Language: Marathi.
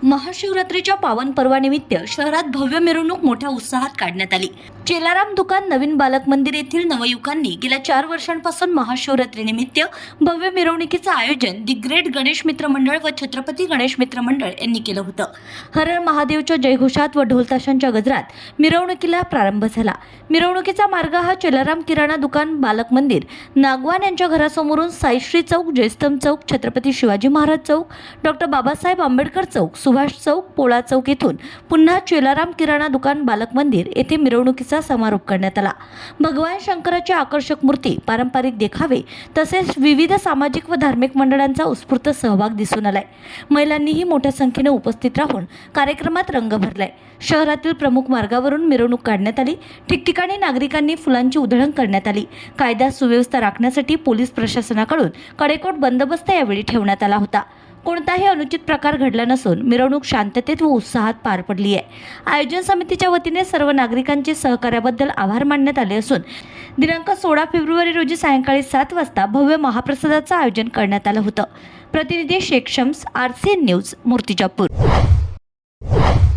महाशिवरात्रीच्या पावन पर्वानिमित्त शहरात भव्य मिरवणूक मोठ्या उत्साहात काढण्यात आली। चेलाराम दुकान नवीन बालक मंदिर येथील नवयुवकांनी गेल्या 4 वर्षांपासून महाशिवरात्रीनिमित्त भव्य मिरवणुकीचे आयोजन दी ग्रेट गणेश मित्र मंडळ व छत्रपती गणेश मित्र मंडळ यांनी केलं होतं। हर हर महादेवच्या जयघोषात व ढोलताशांच्या गजरात मिरवणुकीला प्रारंभ झाला। मिरवणुकीचा मार्ग हा चेलाराम किराणा दुकान बालक मंदिर नागवान यांच्या घरासमोरून साईश्री चौक, जयस्तंभ चौक, छत्रपती शिवाजी महाराज चौक, डॉक्टर बाबासाहेब आंबेडकर चौक, सुभाष चौक, पोळा चौक येथून पुन्हा चेलाराम किराणा दुकान बालक मंदिर येथे मिरवणुकीचा समारोप करण्यात आला। भगवान शंकराची आकर्षक मूर्ती, पारंपरिक देखावे तसेच विविध सामाजिक व धार्मिक मंडळांचा उत्स्फूर्त सहभाग दिसून आलाय। महिलांनीही मोठ्या संख्येने उपस्थित राहून कार्यक्रमात रंग भरलाय। शहरातील प्रमुख मार्गावरून मिरवणूक काढण्यात आली। ठिकठिकाणी नागरिकांनी फुलांची उधळण करण्यात आली। कायदा सुव्यवस्था राखण्यासाठी पोलीस प्रशासनाकडून कडेकोट बंदोबस्त यावेळी ठेवण्यात आला होता। कोणताही अनुचित प्रकार घडला नसून मिरवणूक शांततेत व उत्साहात पार पडली आहे। आयोजन समितीच्या वतीने सर्व नागरिकांचे सहकार्याबद्दल आभार मानण्यात आले असून दिनांक 16 फेब्रुवारी रोजी सायंकाळी 7 वाजता भव्य महाप्रसादाचं आयोजन करण्यात आलं होतं। प्रतिनिधी शेख शम्स, RCN न्यूज, मूर्तिजापूर।